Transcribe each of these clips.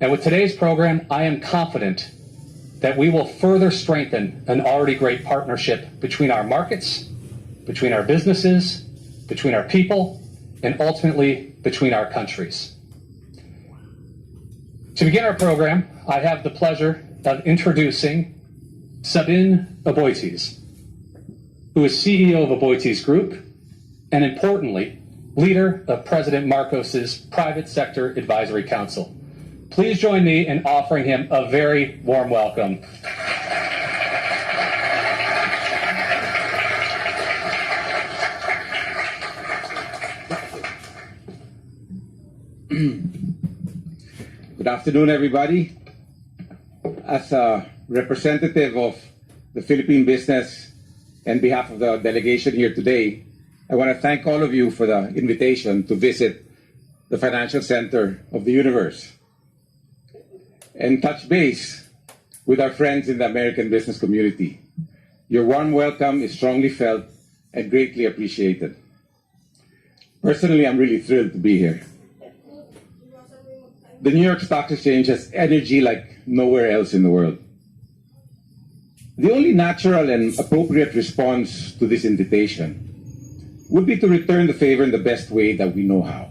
And with today's program, I am confident that we will further strengthen an already great partnership between our markets, between our businesses, between our people, and ultimately between our countries. To begin our program, I have the pleasure of introducing Sabine Aboites, who is CEO of Aboites Group, and importantly, leader of President Marcos's Private Sector Advisory Council. Please join me in offering him a very warm welcome. Good afternoon, everybody. As a representative of the Philippine business and behalf of the delegation here today, I want to thank all of you for the invitation to visit the financial center of the universe and touch base with our friends in the American business community. Your warm welcome is strongly felt and greatly appreciated. Personally, I'm really thrilled to be here. The New York Stock Exchange has energy like nowhere else in the world. The only natural and appropriate response to this invitation would be to return the favor in the best way that we know how.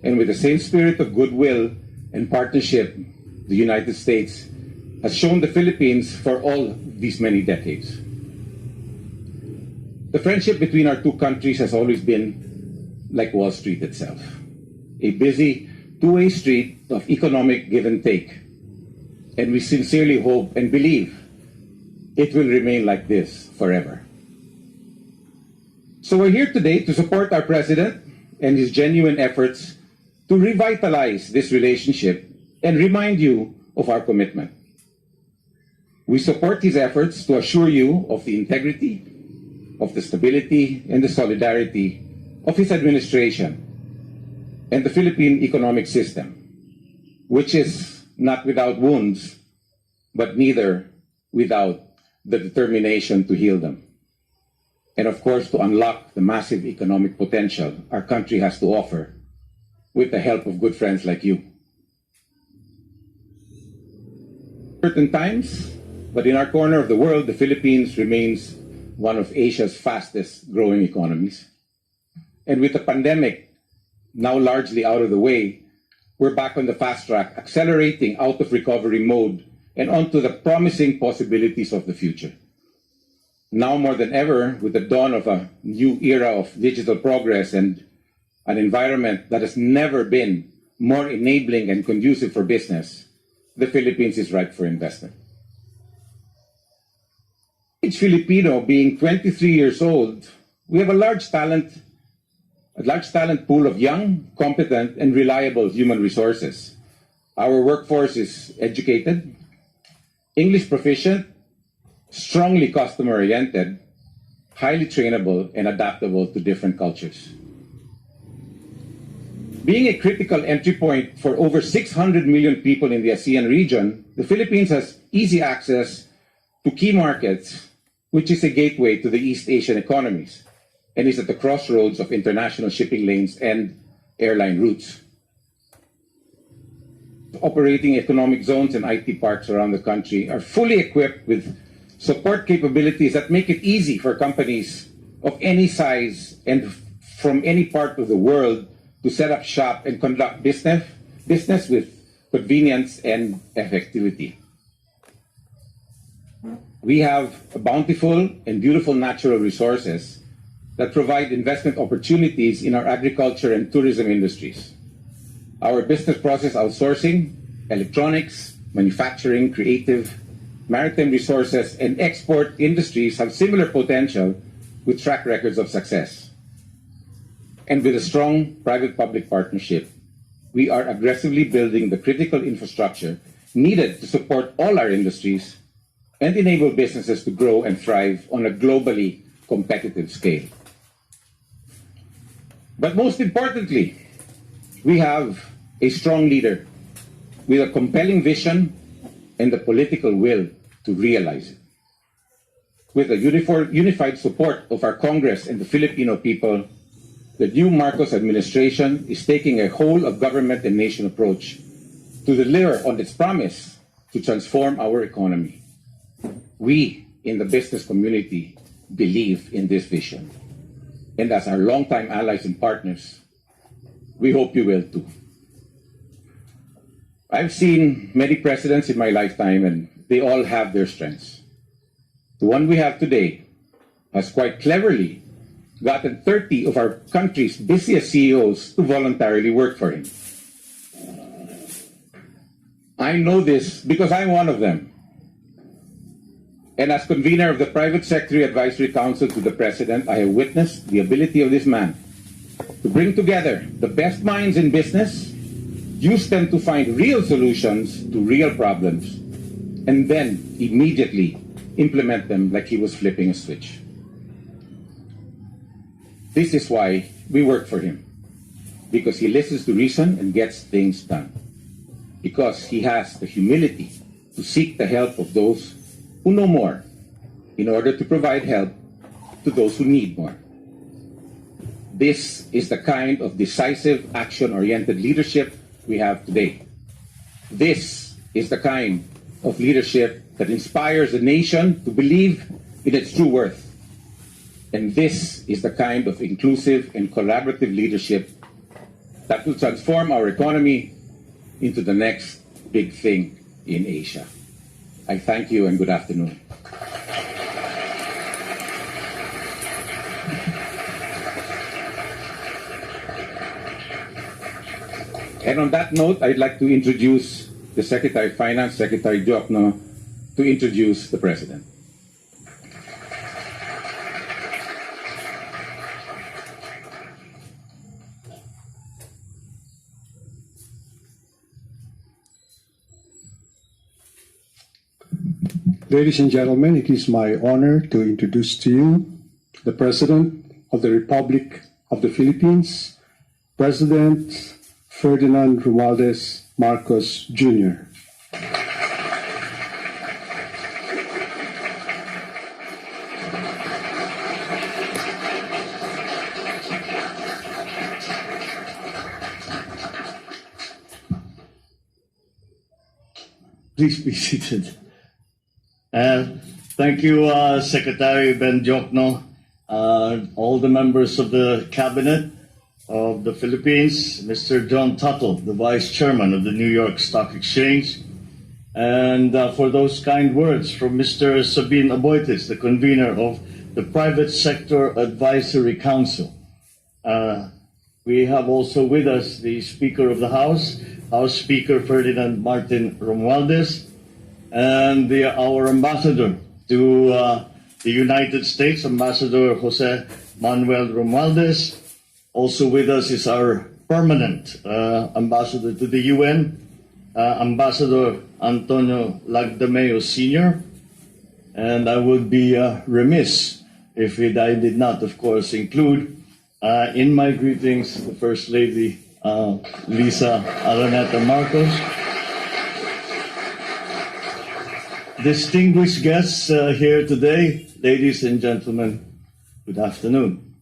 And with the same spirit of goodwill and partnership the United States has shown the Philippines for all these many decades. The friendship between our two countries has always been like Wall Street itself, a busy two-way street of economic give and take. And we sincerely hope and believe it will remain like this forever. So we're here today to support our president and his genuine efforts to revitalize this relationship and remind you of our commitment. We support his efforts to assure you of the integrity, of the stability, and the solidarity of his administration and the Philippine economic system, which is not without wounds, but neither without the determination to heal them. And of course, to unlock the massive economic potential our country has to offer with the help of good friends like you. Certain times, but in our corner of the world, the Philippines remains one of Asia's fastest growing economies. And with the pandemic now largely out of the way, we're back on the fast track, accelerating out of recovery mode and onto the promising possibilities of the future. Now more than ever, with the dawn of a new era of digital progress and an environment that has never been more enabling and conducive for business, the Philippines is ripe for investment. Each Filipino being 23 years old, we have a large talent pool of young, competent, and reliable human resources. Our workforce is educated, English proficient, strongly customer-oriented, highly trainable, and adaptable to different cultures. Being a critical entry point for over 600 million people in the ASEAN region, the Philippines has easy access to key markets, which is a gateway to the East Asian economies, and is at the crossroads of international shipping lanes and airline routes. Operating economic zones and IT parks around the country are fully equipped with support capabilities that make it easy for companies of any size and from any part of the world to set up shop and conduct business with convenience and effectivity. We have bountiful and beautiful natural resources that provide investment opportunities in our agriculture and tourism industries. Our business process outsourcing, electronics, manufacturing, creative, maritime resources, and export industries have similar potential with track records of success. And with a strong private-public partnership, we are aggressively building the critical infrastructure needed to support all our industries and enable businesses to grow and thrive on a globally competitive scale. But most importantly, we have a strong leader with a compelling vision and the political will to realize it. With the unified support of our Congress and the Filipino people, the new Marcos administration is taking a whole of government and nation approach to deliver on its promise to transform our economy. We in the business community believe in this vision. And as our longtime allies and partners, we hope you will too. I've seen many presidents in my lifetime, and they all have their strengths. The one we have today has quite cleverly gotten 30 of our country's busiest CEOs to voluntarily work for him. I know this because I'm one of them. And as convener of the Private Sector Advisory Council to the President, I have witnessed the ability of this man to bring together the best minds in business, use them to find real solutions to real problems, and then immediately implement them like he was flipping a switch. This is why we work for him, because he listens to reason and gets things done, because he has the humility to seek the help of those who know more in order to provide help to those who need more. This is the kind of decisive, action-oriented leadership we have today. This is the kind of leadership that inspires a nation to believe in its true worth. And this is the kind of inclusive and collaborative leadership that will transform our economy into the next big thing in Asia. I thank you and good afternoon. And on that note, I'd like to introduce the Secretary of Finance, Secretary Jokno, to introduce the President. Ladies and gentlemen, it is my honor to introduce to you the President of the Republic of the Philippines, President Ferdinand Romualdez Marcos Jr. Please be seated. Thank you, Secretary Ben Jokno, all the members of the Cabinet of the Philippines, Mr. John Tuttle, the Vice Chairman of the New York Stock Exchange, and for those kind words from Mr. Sabin Aboites, the convener of the Private Sector Advisory Council. We have also with us the Speaker of the House, House Speaker Ferdinand Martin Romualdez, and our ambassador to the United States, Ambassador Jose Manuel Romualdez. Also with us is our permanent ambassador to the UN, Ambassador Antonio Lagdameo Sr. And I would be remiss if I did not, of course, include in my greetings the First Lady, Lisa Araneta Marcos. Distinguished guests here today, ladies and gentlemen, good afternoon.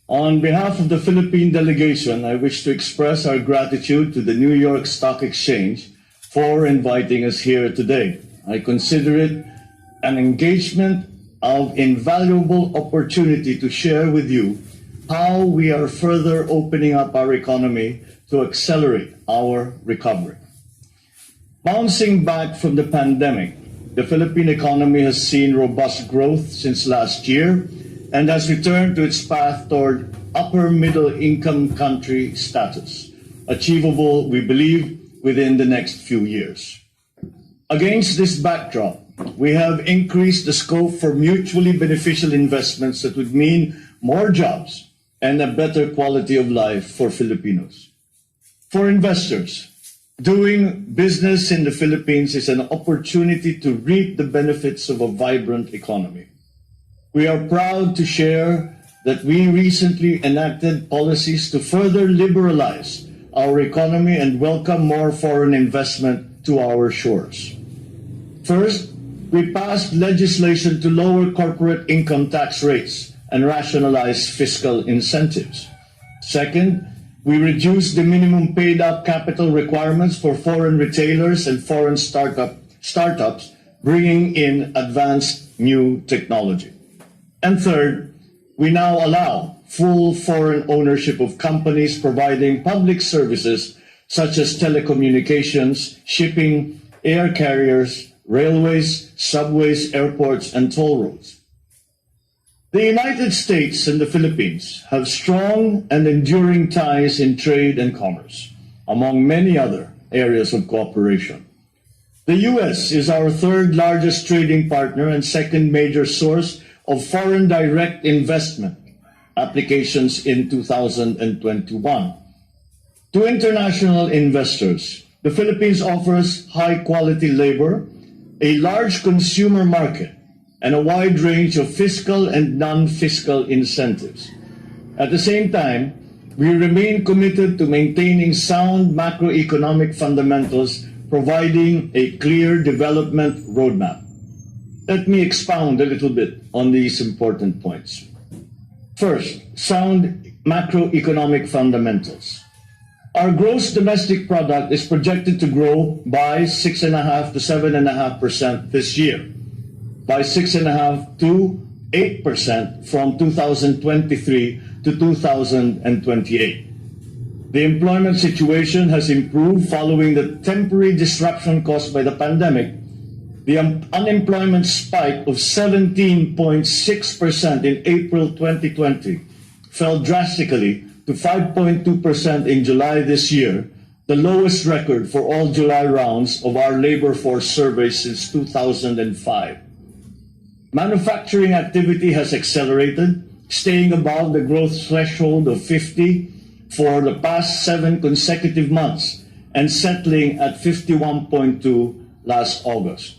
On behalf of the Philippine delegation, I wish to express our gratitude to the New York Stock Exchange for inviting us here today. I consider it an engagement of invaluable opportunity to share with you how we are further opening up our economy to accelerate our recovery. Bouncing back from the pandemic, the Philippine economy has seen robust growth since last year and has returned to its path toward upper middle income country status, achievable, we believe, within the next few years. Against this backdrop, we have increased the scope for mutually beneficial investments that would mean more jobs and a better quality of life for Filipinos. For investors, doing business in the Philippines is an opportunity to reap the benefits of a vibrant economy. We are proud to share that we recently enacted policies to further liberalize our economy and welcome more foreign investment to our shores. First, we passed legislation to lower corporate income tax rates and rationalize fiscal incentives. Second, We reduced the minimum paid-up capital requirements for foreign retailers and foreign startups bringing in advanced new technology. And third, we now allow full foreign ownership of companies providing public services such as telecommunications, shipping, air carriers, railways, subways, airports, and toll roads. The United States and the Philippines have strong and enduring ties in trade and commerce, among many other areas of cooperation. The U.S. is our third largest trading partner and second major source of foreign direct investment applications in 2021. To international investors, the Philippines offers high-quality labor, a large consumer market, and a wide range of fiscal and non-fiscal incentives. At the same time, we remain committed to maintaining sound macroeconomic fundamentals, providing a clear development roadmap. Let me expound a little bit on these important points. First, sound macroeconomic fundamentals. Our gross domestic product is projected to grow by 6.5% to 7.5% this year, by 6.5% to 8% from 2023 to 2028. The employment situation has improved following the temporary disruption caused by the pandemic. The unemployment spike of 17.6% in April 2020 fell drastically to 5.2% in July this year, the lowest record for all July rounds of our labor force survey since 2005. Manufacturing activity has accelerated, staying above the growth threshold of 50 for the past 7 consecutive months and settling at 51.2 last August.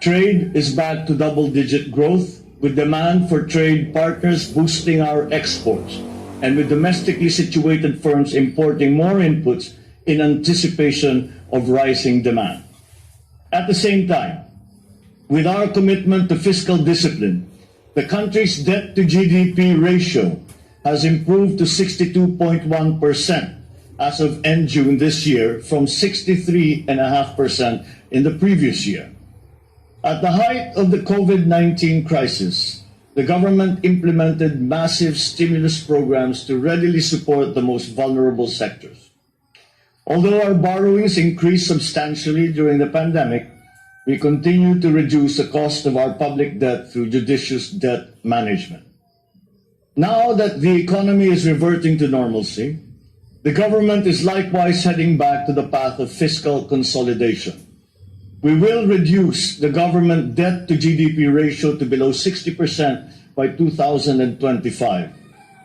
Trade is back to double-digit growth, with demand for trade partners boosting our exports, and with domestically situated firms importing more inputs in anticipation of rising demand. At the same time, with our commitment to fiscal discipline, the country's debt-to-GDP ratio has improved to 62.1% as of end June this year from 63.5% in the previous year. At the height of the COVID-19 crisis, the government implemented massive stimulus programs to readily support the most vulnerable sectors. Although our borrowings increased substantially during the pandemic, we continue to reduce the cost of our public debt through judicious debt management. Now that the economy is reverting to normalcy, the government is likewise heading back to the path of fiscal consolidation. We will reduce the government debt to GDP ratio to below 60% by 2025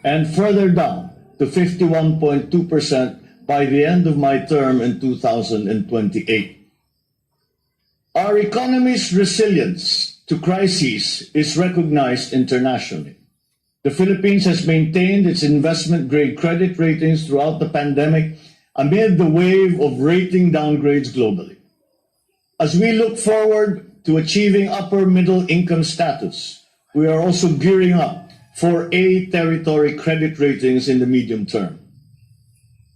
and further down to 51.2% by the end of my term in 2028. Our economy's resilience to crises is recognized internationally. The Philippines has maintained its investment-grade credit ratings throughout the pandemic amid the wave of rating downgrades globally. As we look forward to achieving upper middle income status, we are also gearing up for A territory credit ratings in the medium term.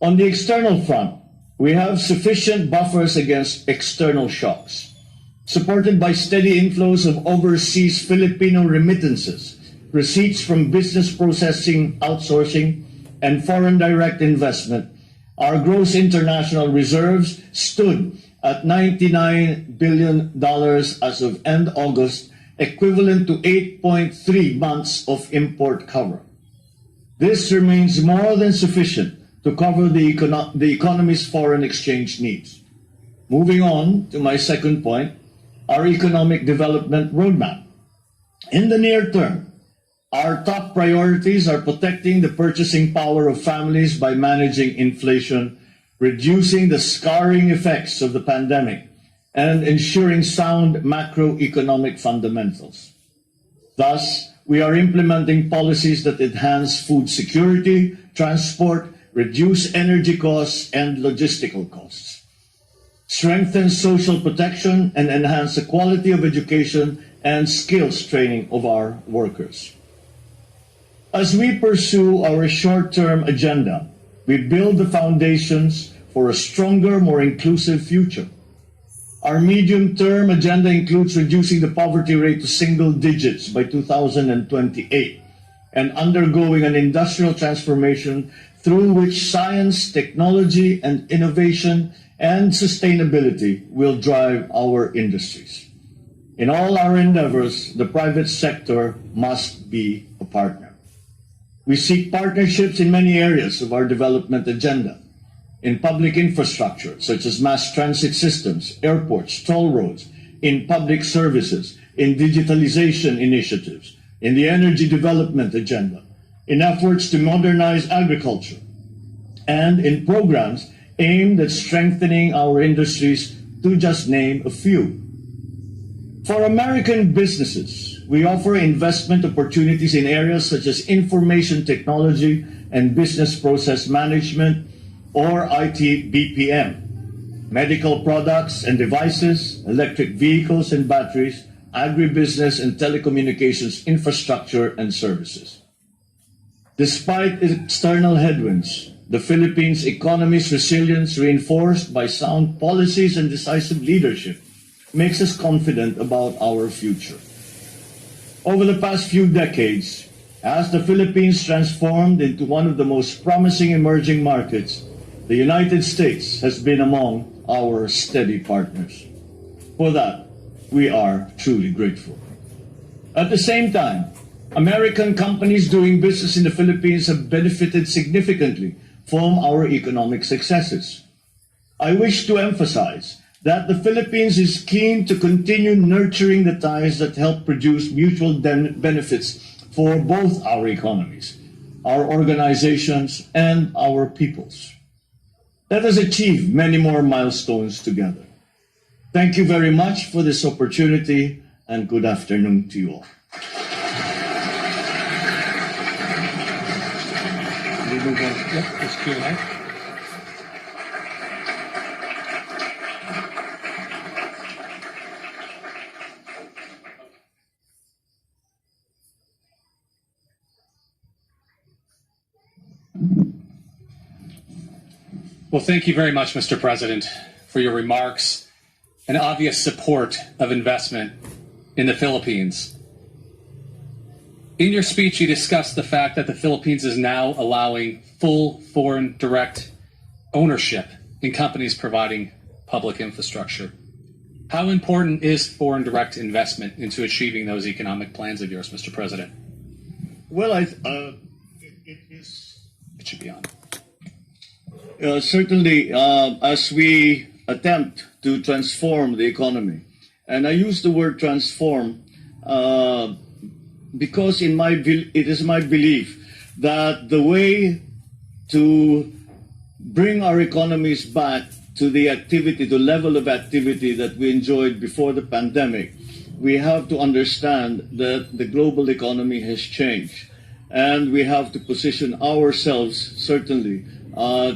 On the external front, we have sufficient buffers against external shocks, supported by steady inflows of overseas Filipino remittances, receipts from business processing, outsourcing, and foreign direct investment. Our gross international reserves stood at $99 billion as of end August, equivalent to 8.3 months of import cover. This remains more than sufficient to cover the economy's foreign exchange needs. Moving on to my second point, our economic development roadmap. In the near term, our top priorities are protecting the purchasing power of families by managing inflation, reducing the scarring effects of the pandemic, and ensuring sound macroeconomic fundamentals. Thus, we are implementing policies that enhance food security, transport, reduce energy costs and logistical costs, strengthen social protection, and enhance the quality of education and skills training of our workers. As we pursue our short-term agenda, We build the foundations for a stronger, more inclusive future. Our medium-term agenda includes reducing the poverty rate to single digits by 2028 and undergoing an industrial transformation through which science, technology, and innovation and sustainability will drive our industries. In all our endeavors, the private sector must be a partner. We seek partnerships in many areas of our development agenda. In public infrastructure, such as mass transit systems, airports, toll roads, in public services, in digitalization initiatives, in the energy development agenda, in efforts to modernize agriculture, and in programs aimed at strengthening our industries, to just name a few. For American businesses, we offer investment opportunities in areas such as information technology and business process management, or IT BPM, medical products and devices, electric vehicles and batteries, agribusiness and telecommunications infrastructure and services. Despite external headwinds, the Philippines' economy's resilience, reinforced by sound policies and decisive leadership, makes us confident about our future. Over the past few decades, as the Philippines transformed into one of the most promising emerging markets, the United States has been among our steady partners. For that, we are truly grateful. At the same time, American companies doing business in the Philippines have benefited significantly from our economic successes. I wish to emphasize that the Philippines is keen to continue nurturing the ties that help produce mutual benefits for both our economies, our organizations, and our peoples. Let us achieve many more milestones together. Thank you very much for this opportunity, and good afternoon to you all. We move on. Yep, it's Q&A. Well, thank you very much, Mr. President, for your remarks and obvious support of investment in the Philippines. In your speech, you discussed the fact that the Philippines is now allowing full foreign direct ownership in companies providing public infrastructure. How important is foreign direct investment into achieving those economic plans of yours, Mr. President? Well, it should be on. Certainly, as we attempt to transform the economy, and I use the word transform because it is my belief that the way to bring our economies back to the activity, to level of activity that we enjoyed before the pandemic, we have to understand that the global economy has changed, and we have to position ourselves certainly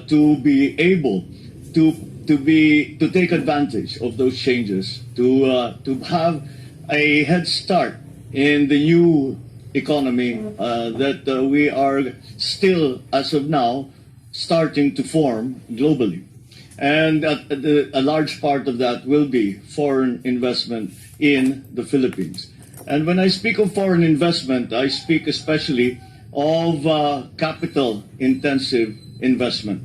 to be able to take advantage of those changes, to have a head start in the new economy that we are still, as of now, starting to form globally. And a large part of that will be foreign investment in the Philippines. And when I speak of foreign investment, I speak especially of capital-intensive investment.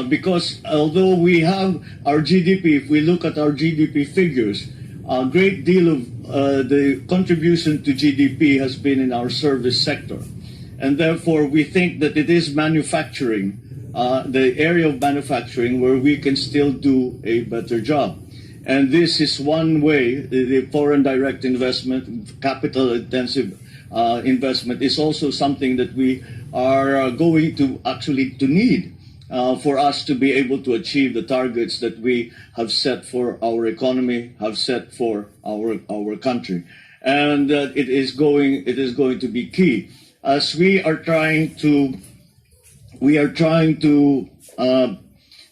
Because although we have our GDP, if we look at our GDP figures, a great deal of the contribution to GDP has been in our service sector. And therefore, we think that it is manufacturing, the area of manufacturing where we can still do a better job. And this is one way, the foreign direct investment, capital-intensive investment is also something that we are going to actually need for us to be able to achieve the targets that we have set for our economy, have set for our country. And it is going to be key as we are trying to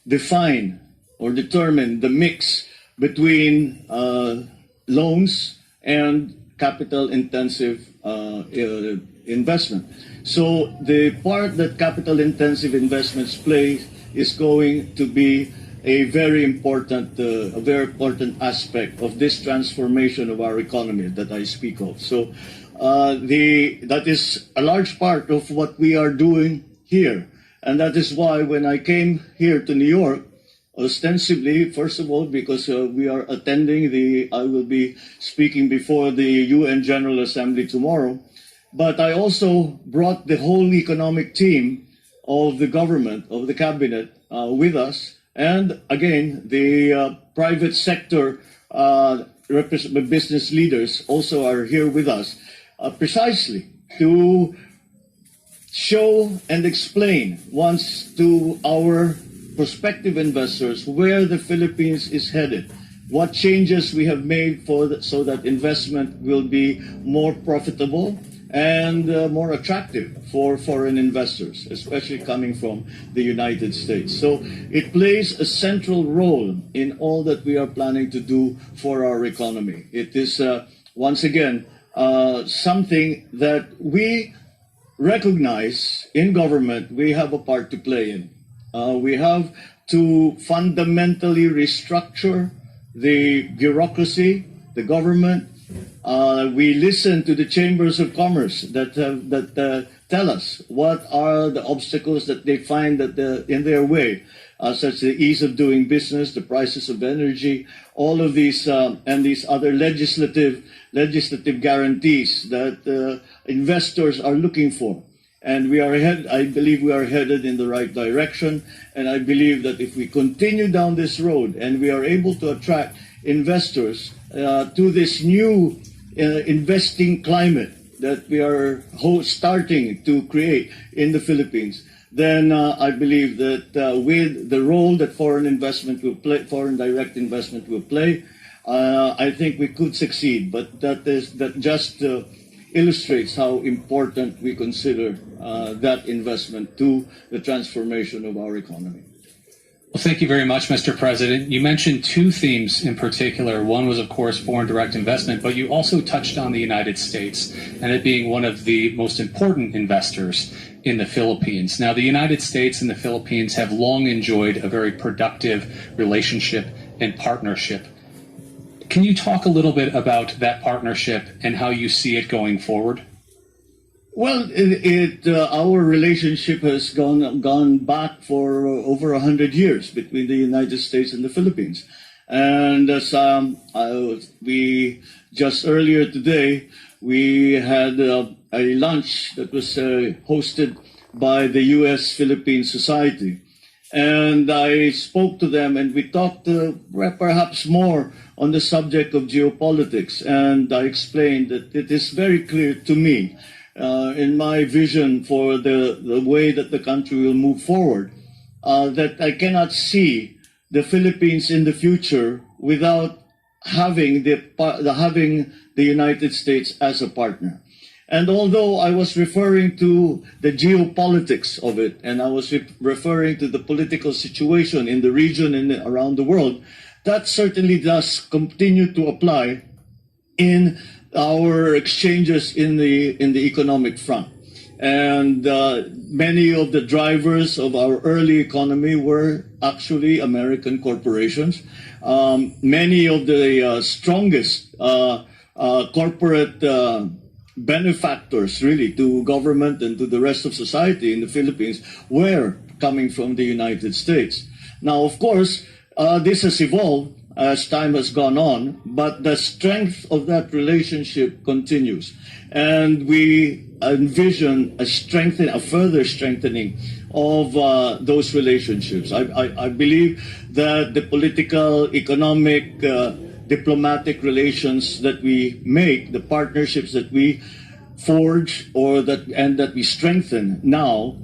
define or determine the mix between loans and capital-intensive investment. So the part that capital-intensive investments play is going to be a very important aspect of this transformation of our economy that I speak of. So that is a large part of what we are doing here. And that is why when I came here to New York, ostensibly, first of all, because we are attending I will be speaking before the UN General Assembly tomorrow, but I also brought the whole economic team of the government, of the cabinet, with us. And again, the private sector business leaders also are here with us, precisely to show and explain once to our prospective investors where the Philippines is headed, what changes we have made so that investment will be more profitable and more attractive for foreign investors, especially coming from the United States. So it plays a central role in all that we are planning to do for our economy. It is, once again, something that we recognize in government we have a part to play in. We have to fundamentally restructure the bureaucracy, the government. We listen to the chambers of commerce that tell us what are the obstacles that they find in their way, such as the ease of doing business, the prices of energy, all of these and these other legislative guarantees that investors are looking for. And I believe we are headed in the right direction. And I believe that if we continue down this road and we are able to attract investors to this new investing climate that we are starting to create in the Philippines, then I believe that with the role that foreign direct investment will play, I think we could succeed. But that just illustrates how important we consider that investment to the transformation of our economy. Well, thank you very much, Mr. President. You mentioned two themes in particular. One was, of course, foreign direct investment, but you also touched on the United States and it being one of the most important investors in the Philippines. Now, the United States and the Philippines have long enjoyed a very productive relationship and partnership. Can you talk a little bit about that partnership and how you see it going forward? Well, our relationship has gone back for over 100 years between the United States and the Philippines. And as we just earlier today, we had a lunch that was hosted by the U.S.-Philippine Society. And I spoke to them and we talked perhaps more on the subject of geopolitics. And I explained that it is very clear to me in my vision for the way that the country will move forward, that I cannot see the Philippines in the future without having the United States as a partner. And although I was referring to the geopolitics of it, and I was referring to the political situation in the region and around the world, that certainly does continue to apply in our exchanges in the economic front. And many of the drivers of our early economy were actually American corporations. Many of the strongest corporate benefactors really to government and to the rest of society in the Philippines were coming from the United States. Now, of course, this has evolved as time has gone on, but the strength of that relationship continues. And we envision a further strengthening of those relationships. I believe that the political, economic, diplomatic relations that we make, the partnerships that we forge that we strengthen now,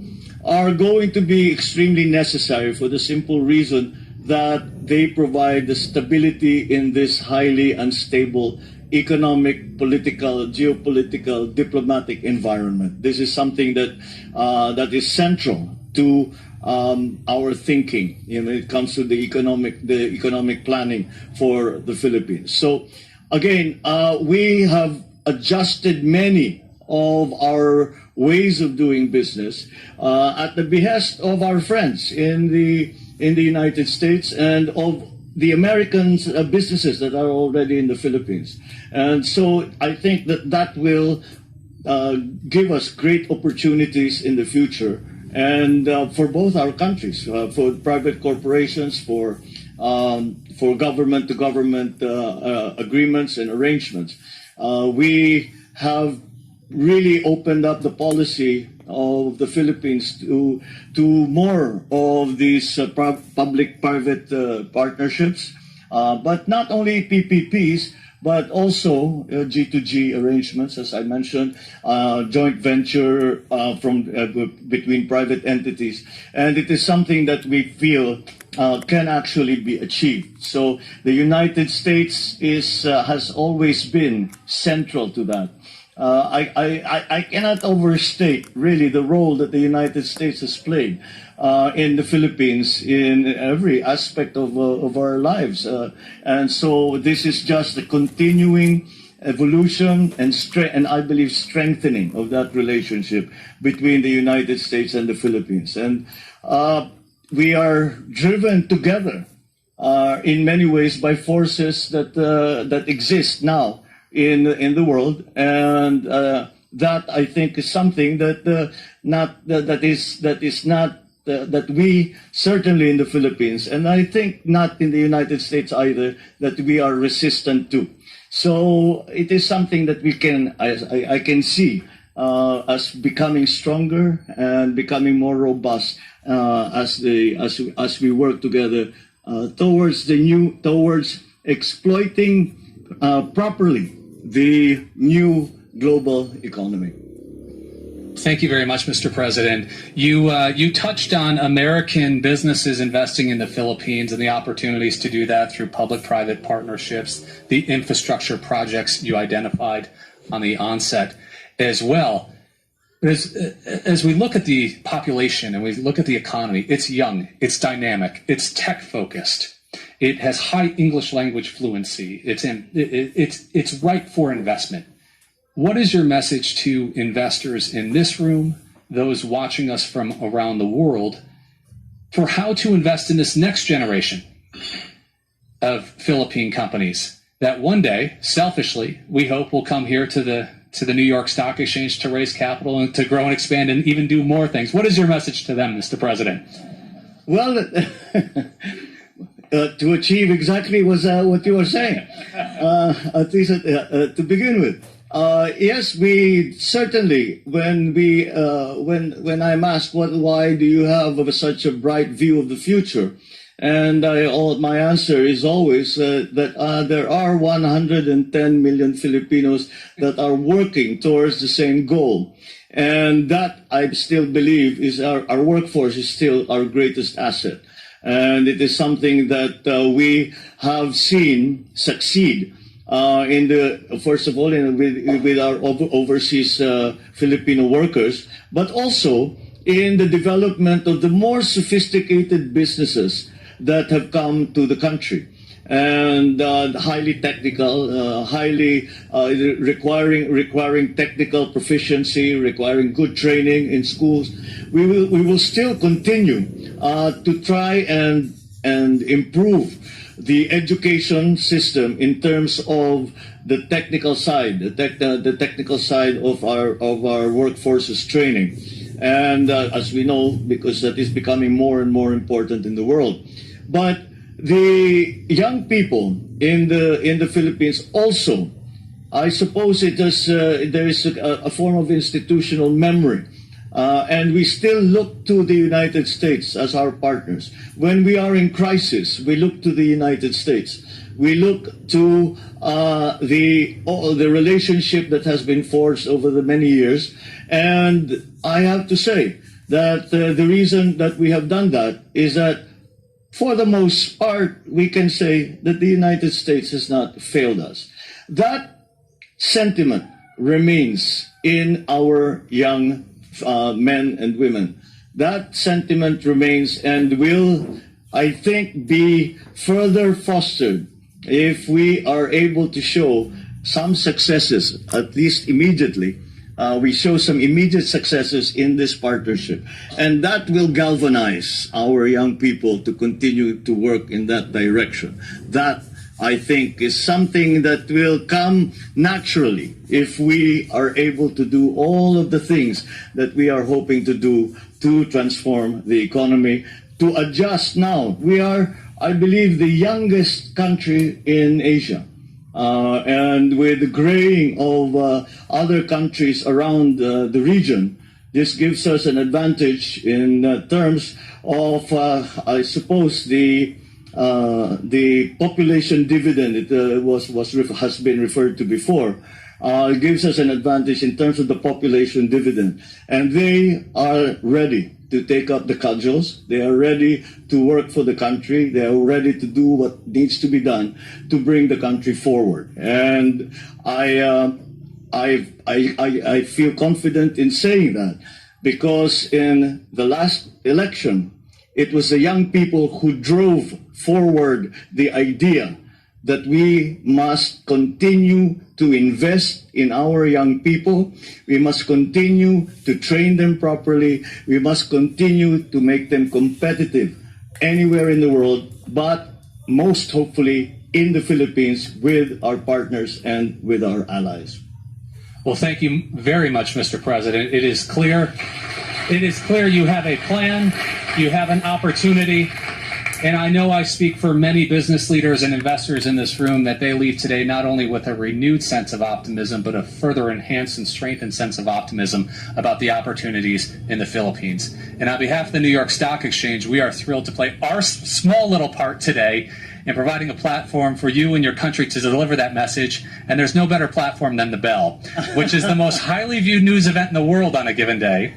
are going to be extremely necessary for the simple reason that they provide the stability in this highly unstable economic, political, geopolitical, diplomatic environment. This is something that is central to our thinking when it comes to the economic planning for the Philippines. So again, we have adjusted many of our ways of doing business at the behest of our friends in the United States and of the American businesses that are already in the Philippines. And so I think that will give us great opportunities in the future, and for both our countries, for private corporations, for government-to-government agreements and arrangements. We have really opened up the policy of the Philippines to more of these public-private partnerships, but not only PPPs, but also G2G arrangements, as I mentioned, joint venture between private entities. And it is something that we feel can actually be achieved. So the United States has always been central to that. I cannot overstate really the role that the United States has played in the Philippines in every aspect of our lives, and so this is just a continuing evolution and I believe strengthening of that relationship between the United States and the Philippines, and we are driven together in many ways by forces that exist now in the world, and that I think is something that we certainly in the Philippines, and I think not in the United States either, that we are resistant to. So it is something that we can I can see as becoming stronger and becoming more robust as we work together towards exploiting properly the new global economy. Thank you very much, Mr. President. You touched on American businesses investing in the Philippines and the opportunities to do that through public-private partnerships, the infrastructure projects you identified on the onset as well. As we look at the population and we look at the economy, it's young, it's dynamic, it's tech-focused. It has high English language fluency. It's ripe for investment. What is your message to investors in this room, those watching us from around the world, for how to invest in this next generation of Philippine companies that one day, selfishly, we hope will come here to the New York Stock Exchange to raise capital and to grow and expand and even do more things? What is your message to them, Mr. President? Well, to achieve exactly what you were saying, at least to begin with. Yes, we certainly, when I'm asked why do you have such a bright view of the future, and my answer is always that there are 110 million Filipinos that are working towards the same goal, and that I still believe is our workforce is still our greatest asset, and it is something that we have seen succeed. First of all, with our overseas Filipino workers, but also in the development of the more sophisticated businesses that have come to the country, and highly technical, highly requiring technical proficiency, requiring good training in schools. We will still continue to try and improve the education system in terms of the technical side, the technical side of our workforce's training, and as we know, because that is becoming more and more important in the world. But the young people in the Philippines also, I suppose there is a form of institutional memory. And we still look to the United States as our partners. When we are in crisis, we look to the United States. We look to the relationship that has been forged over the many years. And I have to say that the reason that we have done that is that, for the most part, we can say that the United States has not failed us. That sentiment remains in our young men and women. That sentiment remains and will, I think, be further fostered if we are able to show some successes, at least immediately, we show some immediate successes in this partnership. And that will galvanize our young people to continue to work in that direction. That, I think, is something that will come naturally if we are able to do all of the things that we are hoping to do to transform the economy, to adjust now. We are, I believe, the youngest country in Asia. And with the graying of other countries around the region, this gives us an advantage in terms of, I suppose, the population dividend. It has been referred to before. It gives us an advantage in terms of the population dividend, and they are ready to take up the cudgels. They are ready to work for the country. They are ready to do what needs to be done to bring the country forward. And I feel confident in saying that, because in the last election, it was the young people who drove forward the idea that we must continue to invest in our young people. We must continue to train them properly. We must continue to make them competitive anywhere in the world, but most hopefully in the Philippines with our partners and with our allies. Well, thank you very much, Mr. President. It is clear you have a plan, you have an opportunity, and I know I speak for many business leaders and investors in this room that they leave today not only with a renewed sense of optimism, but a further enhanced and strengthened sense of optimism about the opportunities in the Philippines. And on behalf of the New York Stock Exchange, we are thrilled to play our small little part today in providing a platform for you and your country to deliver that message. And there's no better platform than the bell, which is the most highly viewed news event in the world on a given day.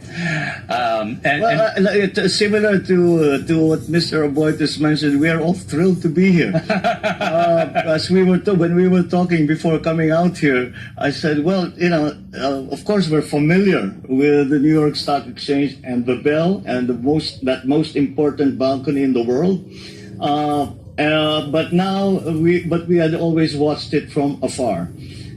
Similar to what Mr. Aboites mentioned, we are all thrilled to be here. As when we were talking before coming out here, I said, well, of course we're familiar with the New York Stock Exchange and the bell and that most important balcony in the world. But we had always watched it from afar,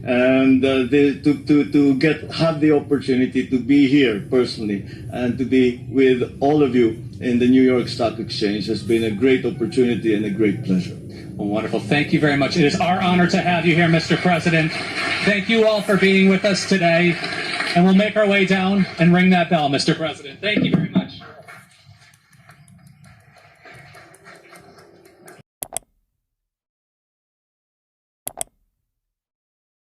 and to have the opportunity to be here personally and to be with all of you in the New York Stock Exchange has been a great opportunity and a great pleasure. Well, wonderful. Thank you very much. It is our honor to have you here, Mr. President. Thank you all for being with us today, and we'll make our way down and ring that bell, Mr. President. Thank you very much.